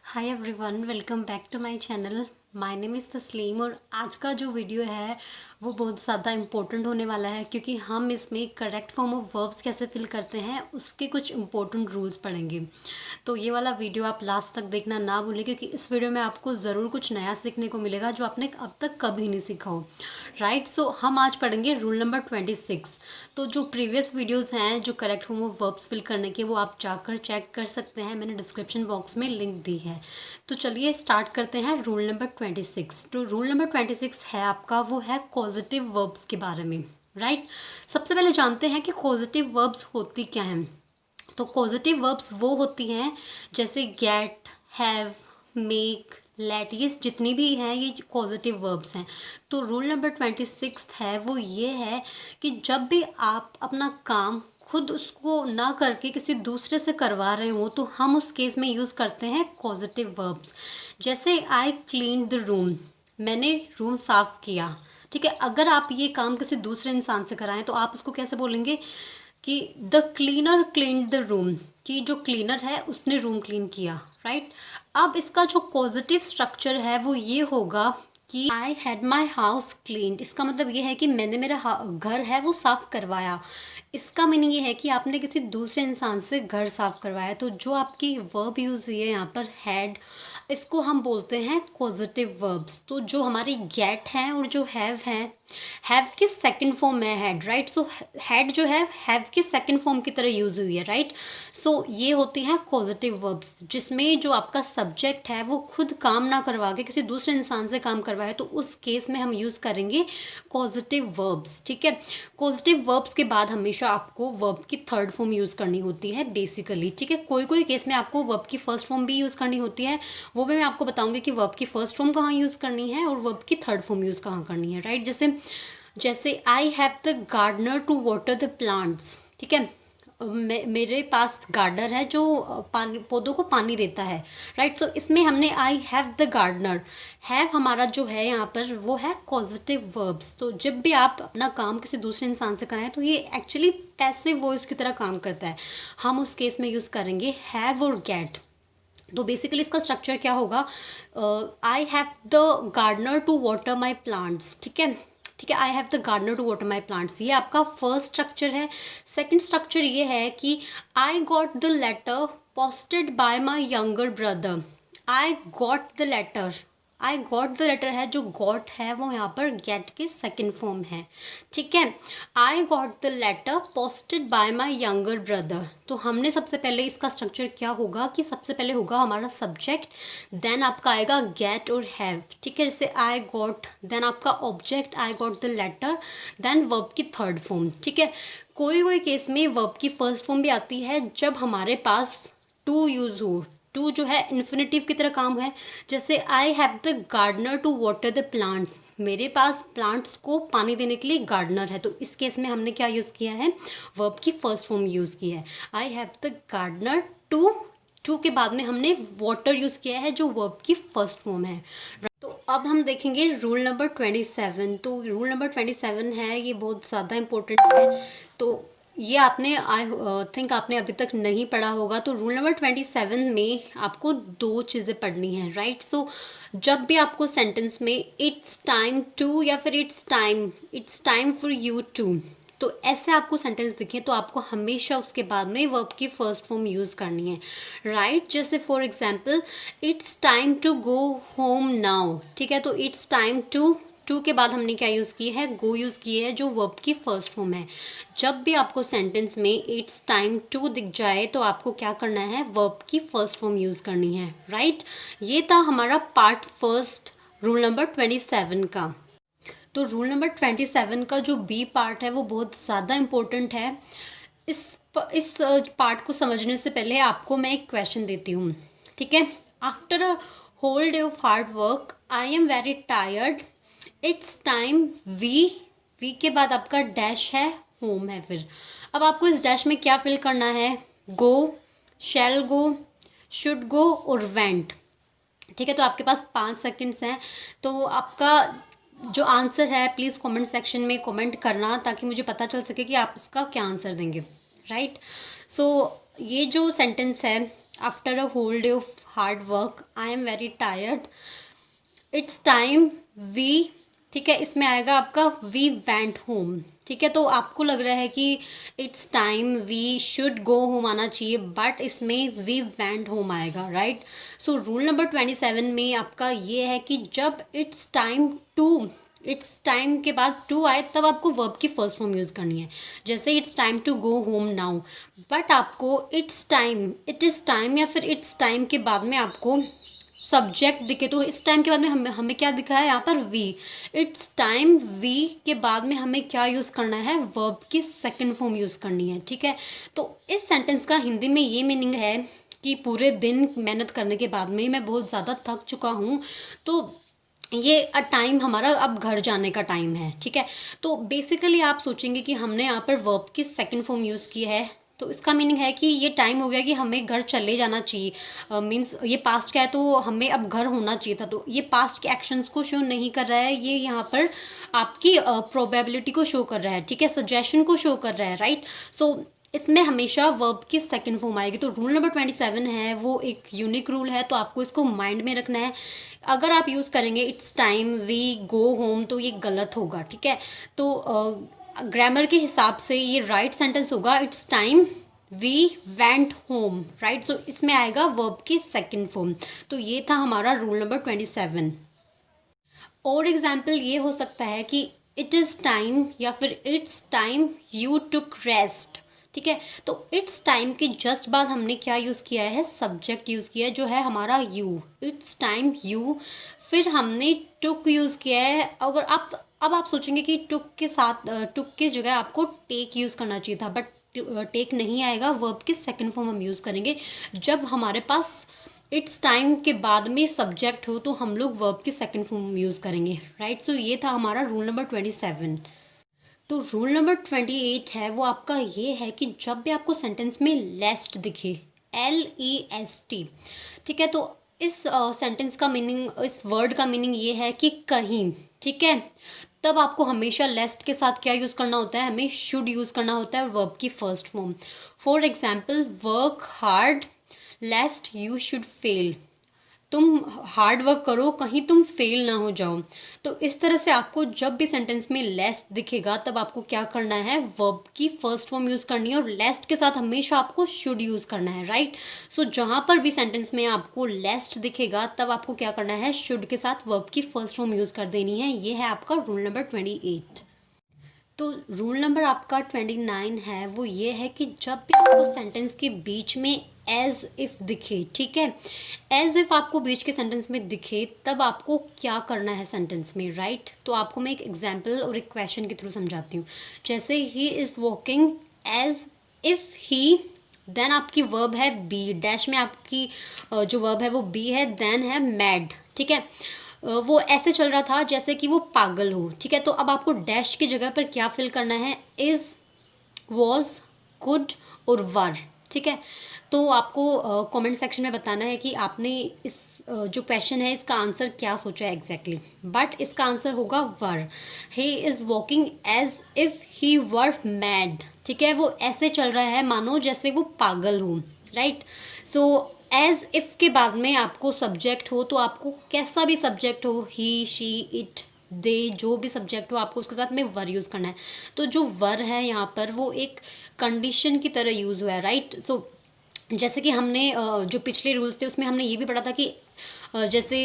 Hi everyone, welcome back to my channel. My name is Taslim और आज का जो वीडियो है वो बहुत ज़्यादा इम्पोर्टेंट होने वाला है क्योंकि हम इसमें करेक्ट फॉर्म ऑफ वर्ब्स कैसे फिल करते हैं उसके कुछ इम्पोर्टेंट रूल्स पढ़ेंगे। तो ये वाला वीडियो आप लास्ट तक देखना ना भूलें क्योंकि इस वीडियो में आपको ज़रूर कुछ नया सीखने को मिलेगा जो आपने अब तक कभी नहीं सीखा हो। राइट, सो हम आज पढ़ेंगे रूल नंबर 26। तो जो प्रीवियस वीडियोस हैं जो correct form of verbs fill करने के, वो आप जाकर चेक कर सकते हैं, मैंने डिस्क्रिप्शन बॉक्स में लिंक दी है। तो चलिए स्टार्ट करते हैं रूल नंबर 26। तो रूल नंबर 26 है आपका, वो है पॉजिटिव वर्ब्स के बारे में। राइट, सबसे पहले जानते हैं कि पॉजिटिव वर्ब्स होती क्या हैं। तो पॉजिटिव वर्ब्स वो होती हैं जैसे गेट, हैव, मेक, लेट, ये जितनी भी हैं ये पॉजिटिव वर्ब्स हैं। तो रूल नंबर 26 है वो ये है कि जब भी आप अपना काम खुद उसको ना करके किसी दूसरे से करवा रहे हो तो हम उस केस में यूज़ करते हैं पॉजिटिव वर्ब्स। जैसे आई क्लीन द रूम, मैंने रूम साफ़ किया। ठीक है, अगर आप ये काम किसी दूसरे इंसान से कराएं तो आप उसको कैसे बोलेंगे कि the cleaner clean the room, कि जो क्लीनर है उसने रूम क्लीन किया। राइट, अब इसका जो पॉजिटिव स्ट्रक्चर है वो ये होगा कि I had my house cleaned. इसका मतलब ये है कि मैंने मेरा घर है वो साफ़ करवाया। इसका मीनिंग ये है कि आपने किसी दूसरे इंसान से घर साफ़ करवाया। तो जो आपकी वर्ब यूज़ हुई है यहाँ पर हैड, इसको हम बोलते हैं पॉजिटिव वर्ब्स। तो जो हमारी गेट हैं और जो हैव हैं, हैव की सेकंड फॉर्म है हैड। राइट, सो हैड जो है हैव की सेकंड फॉर्म की तरह यूज़ हुई है। राइट, सो ये होती हैं पॉजिटिव वर्ब्स जिसमें जो आपका सब्जेक्ट है वो खुद काम ना करवा के किसी दूसरे इंसान से काम करवाए, तो उस केस में हम यूज़ करेंगे पॉजिटिव वर्ब्स। ठीक है, पॉजिटिव वर्ब्स के बाद हमेशा आपको वर्ब की थर्ड फॉर्म यूज़ करनी होती है बेसिकली। ठीक है, कोई कोई केस में आपको वर्ब की फर्स्ट फॉर्म भी यूज़ करनी होती है, वो भी मैं आपको बताऊंगी कि वर्ब की फर्स्ट फॉर्म कहाँ यूज़ करनी है और वर्ब की थर्ड फॉर्म यूज़ कहाँ करनी है। राइट, जैसे जैसे I have the gardener to water the plants. ठीक है, मेरे पास गार्डनर है जो पानी, पौधों को पानी देता है। राइट, सो इसमें हमने I have the gardener, have हमारा जो है यहाँ पर वो है पॉजिटिव वर्ब्स। तो जब भी आप अपना काम किसी दूसरे इंसान से कराएं तो ये एक्चुअली पैसिव वॉइस की तरह काम करता है। हम उस केस में यूज़ करेंगे हैव और गेट। तो बेसिकली इसका स्ट्रक्चर क्या होगा, I have the gardener to water my plants. ठीक है, ठीक है, I have the gardener to water my plants, ये आपका फर्स्ट स्ट्रक्चर है। सेकंड स्ट्रक्चर ये है कि I got the letter posted by my younger brother. I got the letter, I got the letter है, जो गॉट है वो यहाँ पर गेट के सेकंड फॉर्म है। ठीक है, I got the letter posted by my younger brother. तो हमने सबसे पहले इसका स्ट्रक्चर क्या होगा कि सबसे पहले होगा हमारा सब्जेक्ट, देन आपका आएगा गेट और हैव। ठीक है, जैसे आई गॉट, देन आपका object I got the letter, then verb की थर्ड फॉर्म। ठीक है, कोई कोई केस में वर्ब की फर्स्ट फॉर्म भी आती है जब हमारे पास टू यूज़ हो। टू जो है इन्फिनेटिव की तरह काम है, जैसे I have the gardener to water the plants, मेरे पास प्लांट्स को पानी देने के लिए गार्डनर है। तो इस केस में हमने क्या यूज़ किया है, वर्ब की फर्स्ट फॉर्म यूज़ की है। I have the gardener to, to के बाद में हमने वाटर यूज़ किया है जो वर्ब की फर्स्ट फॉर्म है। तो अब हम देखेंगे रूल नंबर 27। तो रूल नंबर 27 है, ये बहुत ज़्यादा इम्पोर्टेंट है। तो ये आपने आई थिंक आपने अभी तक नहीं पढ़ा होगा। तो रूल नंबर 27 में आपको दो चीज़ें पढ़नी है। राइट, सो जब भी आपको सेंटेंस में इट्स टाइम टू या फिर it's time for you to, तो ऐसे आपको सेंटेंस दिखे तो आपको हमेशा उसके बाद में वर्ब की फर्स्ट फॉर्म यूज़ करनी है। राइट, जैसे for example it's time to go home now. ठीक है, तो इट्स टाइम टू के बाद हमने क्या यूज़ की है, गो यूज़ की है जो वर्ब की फर्स्ट फॉर्म है। जब भी आपको सेंटेंस में इट्स टाइम टू दिख जाए तो आपको क्या करना है, वर्ब की फर्स्ट फॉर्म यूज़ करनी है। राइट, ये था हमारा पार्ट फर्स्ट रूल नंबर 27 का। तो रूल नंबर 27 का जो बी पार्ट है वो बहुत ज़्यादा इम्पोर्टेंट है। इस पार्ट को समझने से पहले आपको मैं एक क्वेश्चन देती हूँ। ठीक है, after a whole day of hard work I am very tired, it's time we के बाद आपका डैश है, होम है। फिर अब आपको इस डैश में क्या फिल करना है, गो, शैल गो, शुड गो और वेंट। ठीक है, तो आपके पास 5 सेकंड्स हैं। तो आपका जो आंसर है प्लीज़ कमेंट सेक्शन में कमेंट करना ताकि मुझे पता चल सके कि आप इसका क्या आंसर देंगे। राइट, सो ये जो सेंटेंस है after a whole day of hard work I am very tired, it's time we, ठीक है, इसमें आएगा आपका वी वेंट होम। ठीक है, तो आपको लग रहा है कि it's time we should go home आना चाहिए, बट इसमें वी वेंट होम आएगा, राइट। सो रूल नंबर 27 में आपका ये है कि जब it's time to, it's time के बाद टू आए तब आपको वर्ब की फर्स्ट फॉर्म यूज़ करनी है। जैसे it's time to go home now, but आपको it's time, it is time या फिर इट्स टाइम के बाद में आपको सब्जेक्ट दिखे, तो इस टाइम के बाद में हमें हमें क्या दिखा है यहाँ पर वी। इट्स टाइम वी के बाद में हमें क्या यूज़ करना है, वर्ब की सेकंड फॉर्म यूज़ करनी है। ठीक है, तो इस सेंटेंस का हिंदी में ये मीनिंग है कि पूरे दिन मेहनत करने के बाद में मैं बहुत ज़्यादा थक चुका हूँ, तो ये टाइम हमारा अब घर जाने का टाइम है। ठीक है, तो बेसिकली आप सोचेंगे कि हमने यहाँ पर वर्ब की सेकंड फॉर्म यूज़ की है, तो इसका मीनिंग है कि ये टाइम हो गया कि हमें घर चले जाना चाहिए। मीन्स ये पास्ट का है तो हमें अब घर होना चाहिए था, तो ये पास्ट के एक्शंस को शो नहीं कर रहा है, ये यहाँ पर आपकी प्रोबेबिलिटी को शो कर रहा है। ठीक है, सजेशन को शो कर रहा है, राइट। सो इसमें हमेशा वर्ब की सेकंड फॉर्म आएगी। तो रूल नंबर 27 है वो एक यूनिक रूल है, तो आपको इसको माइंड में रखना है। अगर आप यूज़ करेंगे it's time we go home तो ये गलत होगा। ठीक है, तो ग्रामर के हिसाब से ये राइट सेंटेंस होगा it's time we went home, right. So इसमें आएगा वर्ब की सेकंड फॉर्म। तो ये था हमारा रूल नंबर 27। और एग्जाम्पल ये हो सकता है कि इट इज़ टाइम या फिर it's time you took rest. ठीक है, तो इट्स टाइम के जस्ट बाद हमने क्या यूज़ किया है, सब्जेक्ट यूज़ किया है जो है हमारा यू। इट्स टाइम यू, फिर हमने टुक यूज़ किया है। अगर आप अब आप सोचेंगे कि टुक के साथ टुक की जगह आपको टेक यूज़ करना चाहिए था, बट टेक नहीं आएगा, वर्ब की सेकंड फॉर्म हम यूज़ करेंगे। जब हमारे पास इट्स टाइम के बाद में सब्जेक्ट हो तो हम लोग वर्ब की सेकंड फॉर्म यूज़ करेंगे, राइट। सो ये था हमारा रूल नंबर 27। तो रूल नंबर 28 है वो आपका ये है कि जब भी आपको सेंटेंस में लेस्ट दिखे, LEST, ठीक है, तो इस सेंटेंस का मीनिंग, इस वर्ड का मीनिंग ये है कि कहीं। ठीक है, तब आपको हमेशा लेस्ट के साथ क्या यूज़ करना होता है, हमें शुड यूज़ करना होता है वर्ब की first form. For example, work hard lest you should fail, तुम हार्ड वर्क करो कहीं तुम फेल ना हो जाओ। तो इस तरह से आपको जब भी सेंटेंस में लेस्ट दिखेगा तब आपको क्या करना है, वर्ब की फर्स्ट फॉर्म यूज़ करनी है, और लेस्ट के साथ हमेशा आपको शुड यूज़ करना है, राइट। सो जहाँ पर भी सेंटेंस में आपको लेस्ट दिखेगा तब आपको क्या करना है, शुड के साथ वर्ब की फर्स्ट फॉर्म यूज़ कर देनी है। ये है आपका रूल नंबर 28। तो रूल नंबर आपका 29 है वो ये है कि जब भी आपको सेंटेंस के बीच में एज इफ़ दिखे, ठीक है, एज इफ़ आपको बीच के सेंटेंस में दिखे तब आपको क्या करना है सेंटेंस में, राइट। तो आपको मैं एक एग्जांपल और एक क्वेश्चन के थ्रू समझाती हूँ। जैसे he is walking as if he, then आपकी वर्ब है बी, डैश में आपकी जो वर्ब है वो बी है, देन है मैड। ठीक है, वो ऐसे चल रहा था जैसे कि वो पागल हो। ठीक है, तो अब आपको डैश की जगह पर क्या फिल करना है, इज़, वॉज, कुड और वर। ठीक है, तो आपको कमेंट सेक्शन में बताना है कि आपने इस जो क्वेश्चन है इसका आंसर क्या सोचा है एग्जैक्टली। बट इसका आंसर होगा were. He is walking as if he were mad. ठीक है, वो ऐसे चल रहा है मानो जैसे वो पागल हो, राइट। सो एज इफ़ के बाद में आपको सब्जेक्ट हो, तो आपको कैसा भी सब्जेक्ट हो, ही, शी, इट, दे, जो भी सब्जेक्ट हो, आपको उसके साथ में वर यूज़ करना है। तो जो वर है यहाँ पर वो एक कंडीशन की तरह यूज़ हुआ है, राइट। सो जैसे कि हमने जो पिछले रूल्स थे उसमें हमने ये भी पढ़ा था कि जैसे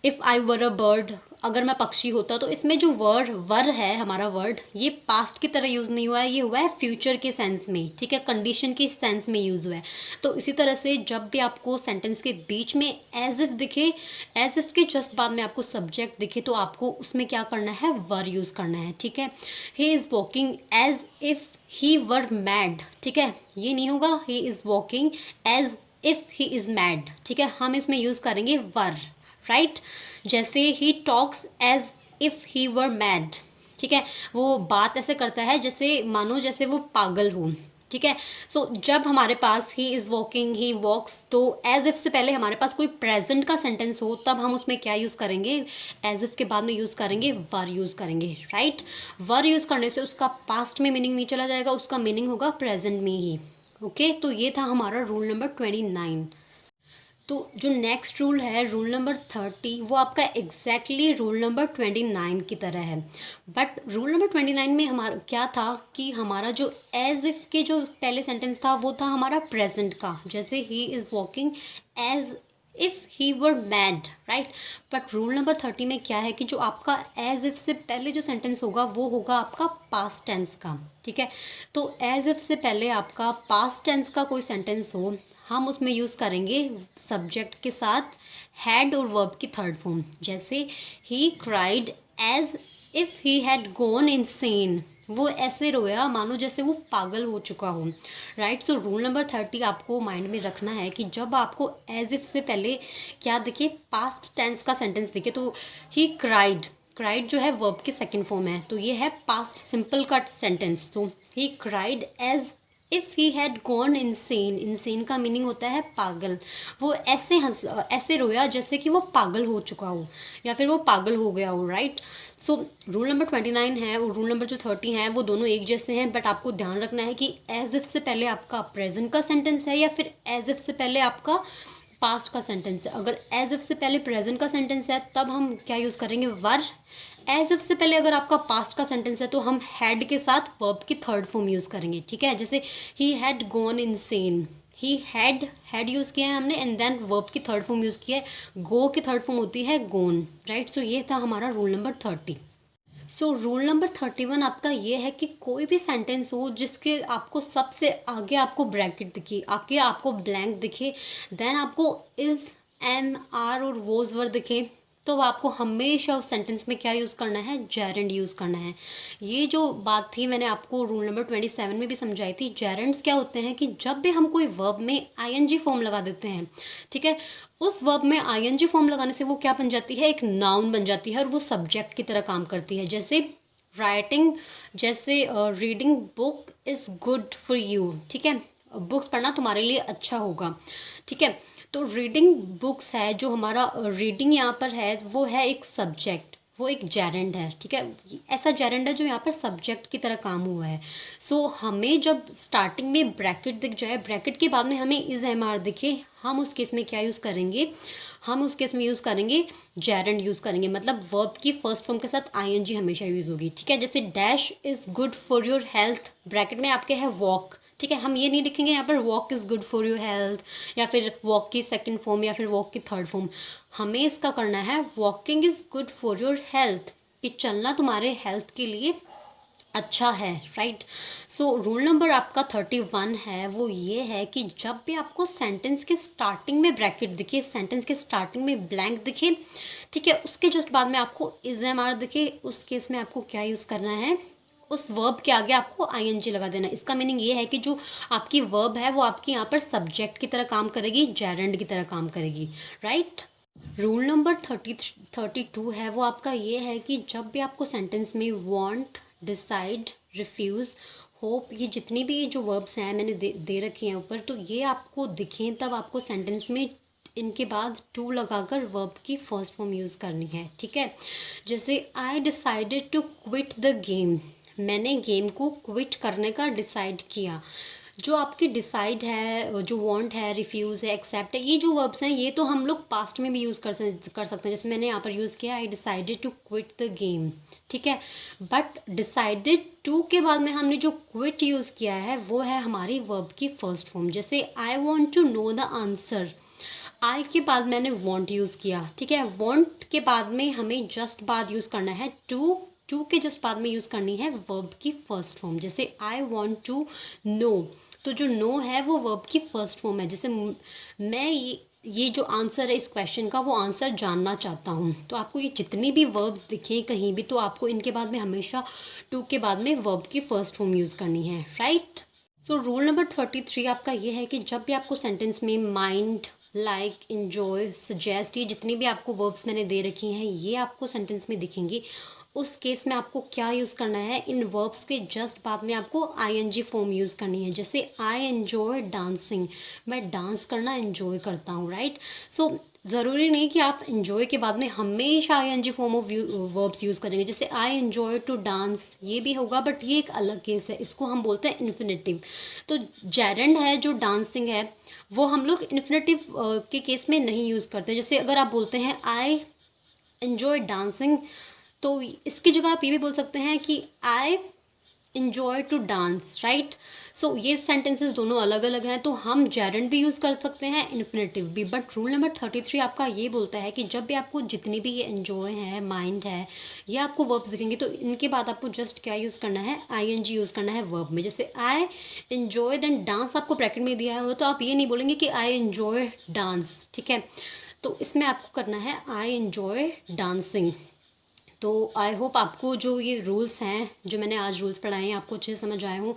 if I were a bird, अगर मैं पक्षी होता, तो इसमें जो वर्ड वर है हमारा वर्ड, ये पास्ट की तरह यूज़ नहीं हुआ है, ये हुआ है फ्यूचर के सेंस में। ठीक है, कंडीशन के सेंस में यूज़ हुआ है। तो इसी तरह से जब भी आपको सेंटेंस के बीच में एज इफ़ दिखे, एज इफ़ के जस्ट बाद में आपको सब्जेक्ट दिखे, तो आपको उसमें क्या करना है, वर यूज़ करना है। ठीक है, he is walking as if he were mad. ठीक है, ये नहीं होगा he is walking as if he is mad. ठीक है, हम इसमें यूज़ करेंगे वर, राइट। जैसे he talks as if he were mad. ठीक है, वो बात ऐसे करता है जैसे मानो जैसे वो पागल हो। ठीक है, सो जब हमारे पास ही इज़ वॉकिंग, ही वॉक्स, तो एज इफ़ से पहले हमारे पास कोई प्रेजेंट का सेंटेंस हो तब हम उसमें क्या यूज़ करेंगे, एज इफ़ के बाद में यूज़ करेंगे वर यूज़ करेंगे, राइट। वर यूज़ करने से उसका पास्ट में मीनिंग नहीं चला जाएगा, उसका मीनिंग होगा प्रेजेंट में ही। ओके, तो ये था हमारा रूल नंबर 29। तो जो नेक्स्ट रूल है रूल नंबर 30, वो आपका एग्जैक्टली रूल नंबर 29 की तरह है। बट रूल नंबर 29 में हमारा क्या था कि हमारा जो एज इफ़ के जो पहले सेंटेंस था वो था हमारा प्रेजेंट का, जैसे he is walking as if he were mad, right. But rule number 30 में क्या है कि जो आपका एज इफ़ से पहले जो सेंटेंस होगा वो होगा आपका पास्ट टेंस का, ठीक है। तो एज इफ़ से पहले आपका पास्ट टेंस का कोई सेंटेंस हो, हम उसमें यूज़ करेंगे सब्जेक्ट के साथ हैड और वर्ब की थर्ड फॉर्म। जैसे he cried as if he had gone insane, वो ऐसे रोया मानो जैसे वो पागल हो चुका हो, राइट। सो रूल नंबर 30 आपको माइंड में रखना है कि जब आपको एज इफ़ से पहले क्या दिखे, पास्ट टेंस का सेंटेंस दिखे, तो ही क्राइड, क्राइड जो है वर्ब के सेकेंड फॉर्म है, तो ये है पास्ट सिंपल का सेंटेंस। तो he cried as if he had gone insane, insane का मीनिंग होता है पागल। वो ऐसे रोया जैसे कि वो पागल हो चुका हो या फिर वो पागल हो गया हो, राइट। सो रूल नंबर 29 है और रूल नंबर जो 30 है वो दोनों एक जैसे हैं, बट आपको ध्यान रखना है कि एज इफ़ से पहले आपका प्रेजेंट का सेंटेंस है या फिर एज इफ़ से पहले आपका पास्ट का सेंटेंस है। अगर एज इफ़ से पहले प्रेजेंट का सेंटेंस है तब हम क्या यूज़ करेंगे, वर। एज इफ से पहले अगर आपका पास्ट का सेंटेंस है तो हम हैड के साथ वर्ब की थर्ड फॉर्म यूज़ करेंगे, ठीक है। जैसे ही had gone insane, he had use किया है हमने एंड देन वर्ब की थर्ड फॉर्म यूज़ किया है, गो की थर्ड फॉर्म होती है गोन, राइट। सो ये था हमारा रूल नंबर 30। सो रूल नंबर 31 आपका ये है कि कोई भी सेंटेंस हो जिसके आपको सबसे आगे आपको ब्रैकेट दिखे, आपको ब्लैंक दिखे, देन आपको इज़, एम, आर और वोज वर दिखे, तो आपको हमेशा उस सेंटेंस में क्या यूज़ करना है, जेरेंड यूज़ करना है। ये जो बात थी मैंने आपको रूल नंबर 27 में भी समझाई थी। जेरेंड्स क्या होते हैं कि जब भी हम कोई वर्ब में आईएनजी फॉर्म लगा देते हैं, ठीक है, उस वर्ब में आईएनजी फॉर्म लगाने से वो क्या बन जाती है, एक नाउन बन जाती है और वो सब्जेक्ट की तरह काम करती है। जैसे राइटिंग, जैसे reading book is good for you, ठीक है, बुक्स पढ़ना तुम्हारे लिए अच्छा होगा, ठीक है। तो रीडिंग बुक्स है, जो हमारा रीडिंग यहाँ पर है वो है एक सब्जेक्ट, वो एक जेरेंड है, ठीक है। ऐसा जेरेंड है जो यहाँ पर सब्जेक्ट की तरह काम हुआ है। सो हमें जब स्टार्टिंग में ब्रैकेट दिख जाए, ब्रैकेट के बाद में हमें इज एम आर दिखे, हम उस केस में क्या यूज़ करेंगे, हम उस केस में यूज़ करेंगे जेरेंड यूज़ करेंगे, मतलब वर्ब की फर्स्ट फॉर्म के साथ आईएनजी हमेशा यूज़ होगी, ठीक है। जैसे dash is good for your health, bracket में आपके है वॉक, ठीक है। हम ये नहीं लिखेंगे यहाँ पर walk is good for your health या फिर वॉक की सेकंड फॉर्म या फिर वॉक की थर्ड फॉर्म। हमें इसका करना है walking is good for your health, कि चलना तुम्हारे हेल्थ के लिए अच्छा है, राइट। सो रूल नंबर आपका 31 है, वो ये है कि जब भी आपको सेंटेंस के स्टार्टिंग में ब्रैकेट दिखे, सेंटेंस के स्टार्टिंग में ब्लैंक दिखे, ठीक है, उसके जस्ट बाद में आपको इज एम आर दिखे, उस केस में आपको क्या यूज़ करना है, उस वर्ब के आगे आपको आईएनजी लगा देना। इसका मीनिंग ये है कि जो आपकी वर्ब है वो आपकी यहाँ पर सब्जेक्ट की तरह काम करेगी, जेरेंड की तरह काम करेगी, राइट। रूल नंबर 32 है, वो आपका ये है कि जब भी आपको सेंटेंस में वांट, डिसाइड, रिफ्यूज़, होप, ये जितनी भी जो वर्ब्स हैं मैंने दे रखी हैं ऊपर, तो ये आपको दिखें तब आपको सेंटेंस में इनके बाद टू लगाकर वर्ब की फर्स्ट फॉर्म यूज़ करनी है, ठीक है। जैसे I decided to quit the game, मैंने गेम को क्विट करने का डिसाइड किया। जो आपकी डिसाइड है, जो वांट है, रिफ्यूज़ है, एक्सेप्ट है, ये जो वर्ब्स हैं ये तो हम लोग पास्ट में भी यूज़ कर सकते हैं। जैसे मैंने यहाँ पर यूज़ किया I decided to quit the game, ठीक है। बट डिसाइडेड टू के बाद में हमने जो क्विट यूज़ किया है वो है हमारी वर्ब की फर्स्ट फॉर्म। जैसे I want to know the answer, I के बाद मैंने वॉन्ट यूज़ किया, ठीक है। वॉन्ट के बाद में हमें जस्ट बाद यूज़ करना है टू के जस्ट बाद में यूज़ करनी है वर्ब की फर्स्ट फॉर्म। जैसे आई वॉन्ट टू नो, तो जो नो है वो वर्ब की फर्स्ट फॉर्म है। जैसे मैं ये जो आंसर है इस क्वेश्चन का वो आंसर जानना चाहता हूँ। तो आपको ये जितनी भी वर्ब्स दिखें कहीं भी तो आपको इनके बाद में हमेशा टू के बाद में वर्ब की फर्स्ट फॉर्म यूज़ करनी है, राइट। सो रूल नंबर 33 आपका ये है कि जब भी आपको सेंटेंस में माइंड, लाइक, इंजॉय, सजेस्ट, ये जितनी भी आपको वर्ब्स मैंने दे रखी हैं ये आपको सेंटेंस में दिखेंगी, उस केस में आपको क्या यूज़ करना है, इन वर्ब्स के जस्ट बाद में आपको आईएनजी फॉर्म यूज़ करनी है। जैसे आई एन्जॉय डांसिंग, मैं डांस करना एन्जॉय करता हूँ, राइट। सो ज़रूरी नहीं कि आप इन्जॉय के बाद में हमेशा I N G form of verbs use करेंगे। जैसे आई इन्जॉय टू डांस, ये भी होगा, बट ये एक अलग केस है, इसको हम बोलते हैं इन्फिनेटिव। तो जेरेंड है जो डांसिंग है, वो हम लोग इन्फिनेटिव के केस में नहीं यूज़ करते। जैसे अगर आप बोलते हैं आई इन्जॉय डांसिंग, तो इसकी जगह आप ये भी बोल सकते हैं कि आई enjoy टू डांस, राइट। सो ये सेंटेंसेस दोनों अलग अलग हैं, तो हम जेरेंड भी यूज़ कर सकते हैं, इन्फिनेटिव भी। बट रूल नंबर 33 आपका ये बोलता है कि जब भी आपको जितनी भी ये एन्जॉय है, माइंड है, ये आपको वर्ब्स दिखेंगे, तो इनके बाद आपको जस्ट क्या यूज़ करना है, आई एन जी यूज़ करना है वर्ब में। जैसे आई इन्जॉय देन डांस आपको ब्रैकेट में दिया हो, तो आप ये नहीं बोलेंगे कि आई इन्जॉय डांस, ठीक है। तो इसमें आपको करना है आई इन्जॉय डांसिंग। तो आई होप आपको जो ये रूल्स हैं, जो मैंने आज रूल्स पढ़ाए हैं, आपको अच्छे से समझ आए हों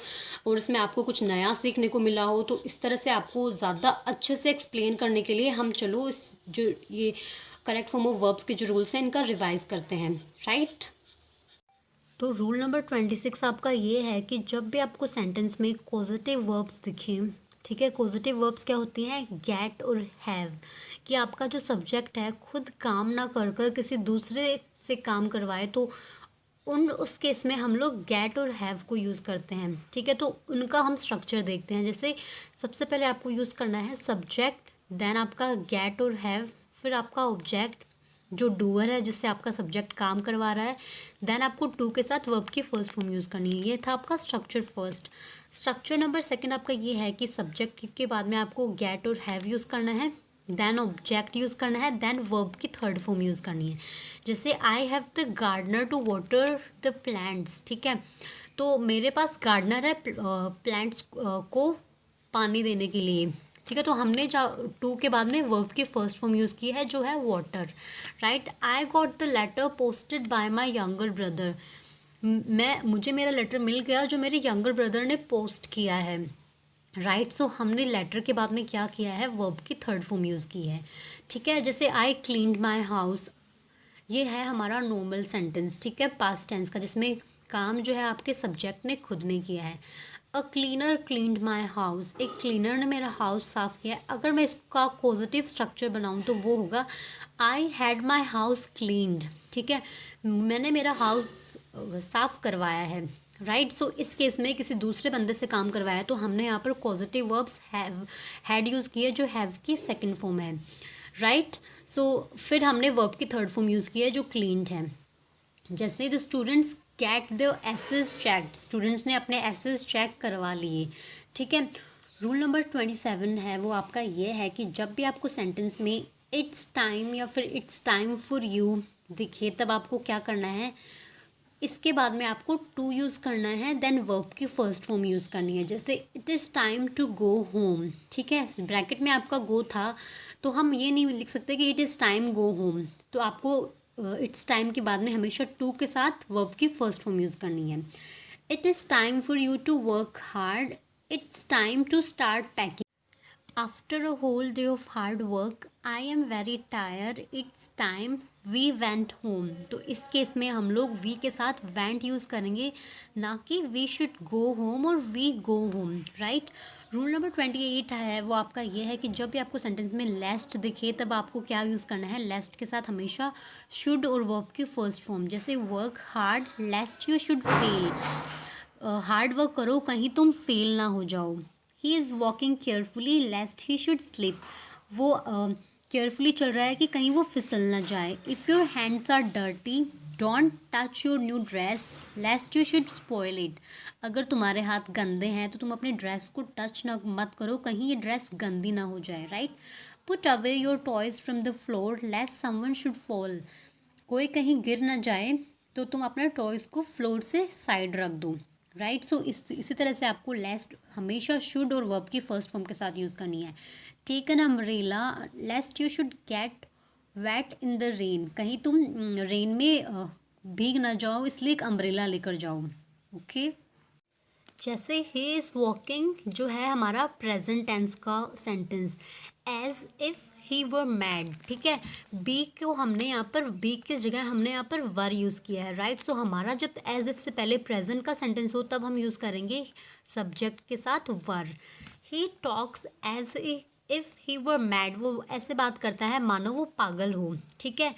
और इसमें आपको कुछ नया सीखने को मिला हो। तो इस तरह से आपको ज़्यादा अच्छे से एक्सप्लेन करने के लिए हम चलो इस जो ये करेक्ट फॉर्म ऑफ वर्ब्स के जो रूल्स हैं इनका रिवाइज करते हैं, राइट। तो रूल नंबर 26 आपका ये है कि जब भी आपको सेंटेंस में पॉजिटिव वर्ब्स दिखें, ठीक है, पॉजिटिव वर्ब्स क्या होती हैं, गेट और हैव, कि आपका जो सब्जेक्ट है खुद काम ना कर कर किसी दूसरे से काम करवाए, तो उस केस में हम लोग गेट और हैव को यूज़ करते हैं, ठीक है। तो उनका हम स्ट्रक्चर देखते हैं। जैसे सबसे पहले आपको यूज़ करना है सब्जेक्ट, देन आपका गेट और हैव, फिर आपका ऑब्जेक्ट जो डूअर है जिससे आपका सब्जेक्ट काम करवा रहा है, देन आपको टू के साथ वर्ब की फर्स्ट फॉर्म यूज़ करनी है। ये था आपका structure first. Structure number second आपका ये है कि सब्जेक्ट के बाद में आपको गेट और हैव यूज़ करना है, देन ऑब्जेक्ट यूज़ करना है, देन वर्ब की थर्ड फॉर्म यूज़ करनी है। जैसे I have the gardener to water the plants, ठीक है। तो मेरे पास गार्डनर है प्लांट्स को पानी देने के लिए, ठीक है। तो हमने टू के बाद में वर्ब की फर्स्ट फॉर्म यूज़ की है जो है water, right. I got the letter posted by my younger brother, मुझे मेरा लेटर मिल गया जो मेरे यंगर ब्रदर ने पोस्ट किया है, राइट। सो हमने लेटर के बाद में क्या किया है, वर्ब की थर्ड फॉर्म यूज़ की है, ठीक है। जैसे आई क्लीन्ड माई हाउस, ये है हमारा नॉर्मल सेंटेंस, ठीक है, पास्ट टेंस का, जिसमें काम जो है आपके सब्जेक्ट ने खुद ने किया है। A cleaner cleaned my house, एक क्लीनर ने मेरा हाउस साफ़ किया है। अगर मैं इसका पॉजिटिव स्ट्रक्चर बनाऊँ तो वो होगा I had my house cleaned, ठीक है, मैंने मेरा हाउस साफ़ करवाया है, राइट। सो इस केस में किसी दूसरे बंदे से काम करवाया, तो हमने यहाँ पर positive verbs have had use किए जो हैव की सेकंड फॉर्म है, राइट। सो फिर हमने वर्ब की थर्ड फॉर्म यूज़ की है जो क्लीन्ड है। जैसे the students get the essays checked, students ने अपने एसेस चेक करवा लिए, ठीक है। रूल नंबर 27 है वो आपका ये है कि जब भी आपको सेंटेंस में इट्स टाइम या फिर इट्स टाइम फॉर यू दिखे, तब आपको क्या करना है, इसके बाद में आपको टू यूज़ करना है, देन वर्ब की फर्स्ट फॉर्म यूज़ करनी है। जैसे it is time to go home, ठीक है, ब्रैकेट में आपका गो था, तो हम ये नहीं लिख सकते कि it is time go home, तो आपको इट्स टाइम के बाद में हमेशा टू के साथ वर्ब की फर्स्ट फॉर्म यूज़ करनी है। It is time for you to work hard, it's time to start packing, after a whole day of hard work I am very tired, it's time we went home. तो इस case में हम लोग we के साथ went use करेंगे, ना कि वी शुड गो होम और we go home, right. Rule number 28 है वो आपका ये है कि जब भी आपको सेंटेंस में लेस्ट दिखे, तब आपको क्या यूज़ करना है, लेस्ट के साथ हमेशा शुड और वर्ब की फर्स्ट फॉर्म। जैसे work hard lest you should fail, hard work करो कहीं तुम फेल ना हो जाओ। He is walking carefully lest he should slip, वो केयरफुली चल रहा है कि कहीं वो फिसल ना जाए। If your hands are dirty don't touch your new dress lest you should spoil it, अगर तुम्हारे हाथ गंदे हैं तो तुम अपनी ड्रेस को टच ना मत करो, कहीं ये ड्रेस गंदी ना हो जाए, right. Put away your toys from the floor lest someone should fall, कोई कहीं गिर ना जाए तो तुम अपने टॉयज़ को फ्लोर से साइड रख दो, राइट। सो इसी तरह से आपको लेस्ट हमेशा शुड और वर्ब की फर्स्ट फॉर्म के साथ यूज़ करनी है। Take an umbrella lest you should get wet in the rain, कहीं तुम रेन में भीग ना जाओ इसलिए एक अम्ब्रेला लेकर जाओ, ओके। जैसे ही इज़ वॉकिंग जो है हमारा प्रेजेंट टेंस का sentence, as if he were mad, ठीक है, बी को हमने यहाँ पर बी की जगह हमने यहाँ पर वर यूज़ किया है, राइट। सो हमारा जब एज इफ़ से पहले प्रेजेंट का सेंटेंस हो तब हम यूज़ करेंगे सब्जेक्ट के साथ were. He talks as if he were mad, वो ऐसे बात करता है मानो वो पागल हो, ठीक है।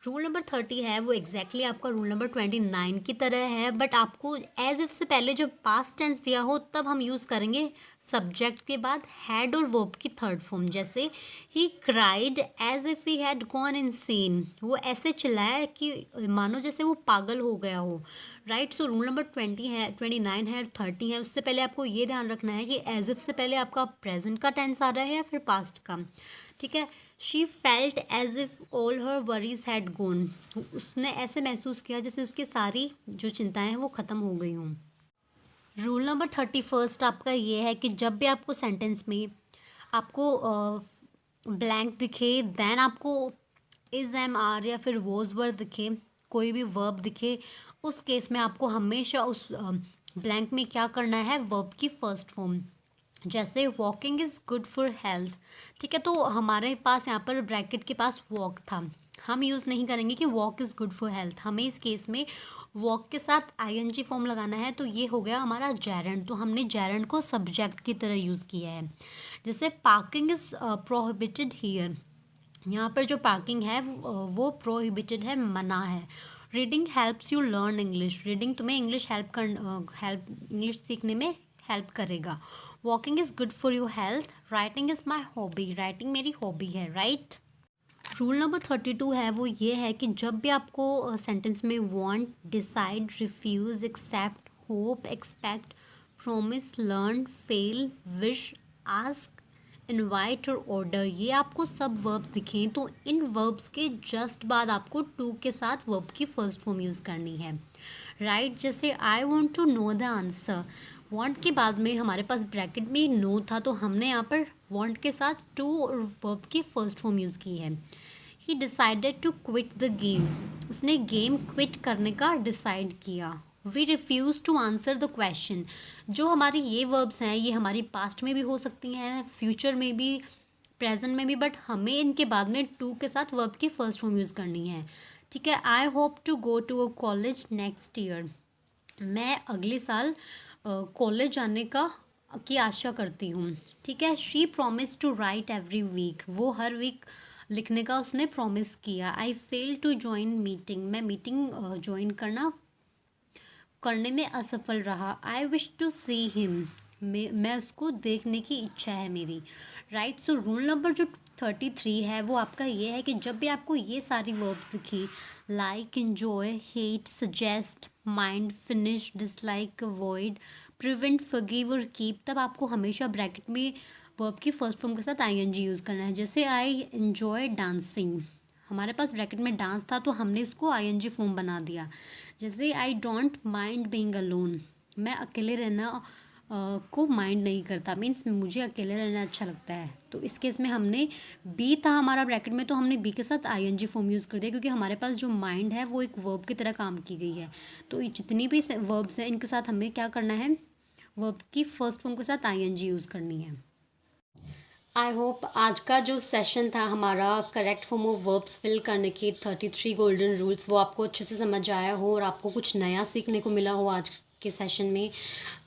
रूल नंबर 30 है वो एग्जैक्टली आपका रूल नंबर 29 की तरह है, बट आपको एज इफ से पहले जब पास्ट टेंस दिया हो तब हम यूज़ करेंगे सब्जेक्ट के बाद हैड और वर्ब की थर्ड फॉर्म। जैसे he cried as if he had gone insane, वो ऐसे चिल्लाया कि मानो जैसे वो पागल हो गया हो, राइट। सो रूल नंबर 20 है, 29 है, 30 है, उससे पहले आपको ये ध्यान रखना है कि एज इफ से पहले आपका प्रेजेंट का टेंस आ रहा है या फिर पास्ट का, ठीक है। She felt as if all her worries had gone, उसने ऐसे महसूस किया जैसे उसकी सारी जो चिंताएं हैं वो ख़त्म हो गई हों। रूल नंबर 31 आपका ये है कि जब भी आपको सेंटेंस में आपको ब्लैंक दिखे, देन आपको इज एम आर या फिर वॉज वर दिखे, कोई भी वर्ब दिखे, उस केस में आपको हमेशा उस ब्लैंक में क्या करना है, वर्ब की फर्स्ट फॉर्म। जैसे walking is good for health, ठीक है। तो हमारे पास यहाँ पर ब्रैकेट के पास वॉक था, हम यूज़ नहीं करेंगे कि walk is good for health, हमें इस केस में वॉक के साथ आईएनजी फॉर्म लगाना है। तो ये हो गया हमारा जेरेंड, तो हमने जेरेंड को सब्जेक्ट की तरह यूज़ किया है। जैसे पार्किंग इज़ प्रोहिबिटेड हियर, यहाँ पर जो पार्किंग है वो प्रोहिबिटेड है, मना है। Reading helps you learn English, reading तुम्हें इंग्लिश इंग्लिश सीखने में हेल्प करेगा। Walking is good for your health, writing is my hobby, writing मेरी हॉबी है, राइट। रूल नंबर 32 है वो ये है कि जब भी आपको सेंटेंस में want, decide, refuse, accept, hope, expect, promise, learn, fail, wish, ask, invite और ऑर्डर, ये आपको सब वर्ब्स दिखें तो इन वर्ब्स के जस्ट बाद आपको टू के साथ वर्ब की फर्स्ट फॉर्म यूज़ करनी है, राइट। जैसे I want to know the answer, want के बाद में हमारे पास ब्रैकेट में नो था तो हमने यहाँ पर वॉन्ट के साथ टू और वर्ब की फर्स्ट फॉर्म यूज़ की है। He decided to quit the game, उसने गेम क्विट करने का डिसाइड किया। We refuse to answer the question, जो हमारी ये वर्ब्स हैं ये हमारी पास्ट में भी हो सकती हैं, फ्यूचर में भी, प्रेजेंट में भी, बट हमें इनके बाद में टू के साथ वर्ब की फर्स्ट फॉर्म यूज़ करनी है, ठीक है। I hope to go to a college next year, मैं अगले साल कॉलेज जाने का की आशा करती हूँ, ठीक है। She promise to write every week, वो हर वीक लिखने का उसने प्रॉमिस किया। I fail to join meeting, मैं मीटिंग ज्वाइन करने में असफल रहा। I wish to see him, मैं उसको देखने की इच्छा है मेरी, राइट। सो रूल नंबर जो 33 है वो आपका ये है कि जब भी आपको ये सारी वर्ब्स दिखें, like, enjoy, hate, suggest, mind, finish, dislike, avoid, prevent, forgive और कीप, तब आपको हमेशा ब्रैकेट में वर्ब की फर्स्ट फॉर्म के साथ आईएनजी यूज़ करना है। जैसे आई एन्जॉय डांसिंग, हमारे पास ब्रैकेट में डांस था तो हमने इसको आईएनजी फॉर्म बना दिया। जैसे I don't mind being alone, मैं अकेले रहना को माइंड नहीं करता, मीन्स मुझे अकेले रहना अच्छा लगता है। तो इस केस में हमने बी था हमारा ब्रैकेट में तो हमने बी के साथ आईएनजी फॉर्म यूज़ कर दिया, क्योंकि हमारे पास जो माइंड है वो एक वर्ब की तरह काम की गई है। तो ये जितनी भी वर्ब्स हैं इनके साथ हमें क्या करना है, वर्ब की फर्स्ट फॉर्म के साथ आईएनजी यूज़ करनी है। आई होप आज का जो सेशन था हमारा correct form of verbs fill करने की 33 गोल्डन रूल्स, वो आपको अच्छे से समझ आया हो और आपको कुछ नया सीखने को मिला हो आज के सेशन में।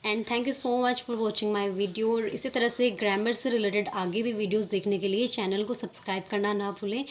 And thank you so much for watching my video. और इसी तरह से ग्रामर से रिलेटेड आगे भी वीडियोज़ देखने के लिए चैनल को सब्सक्राइब करना ना भूलें।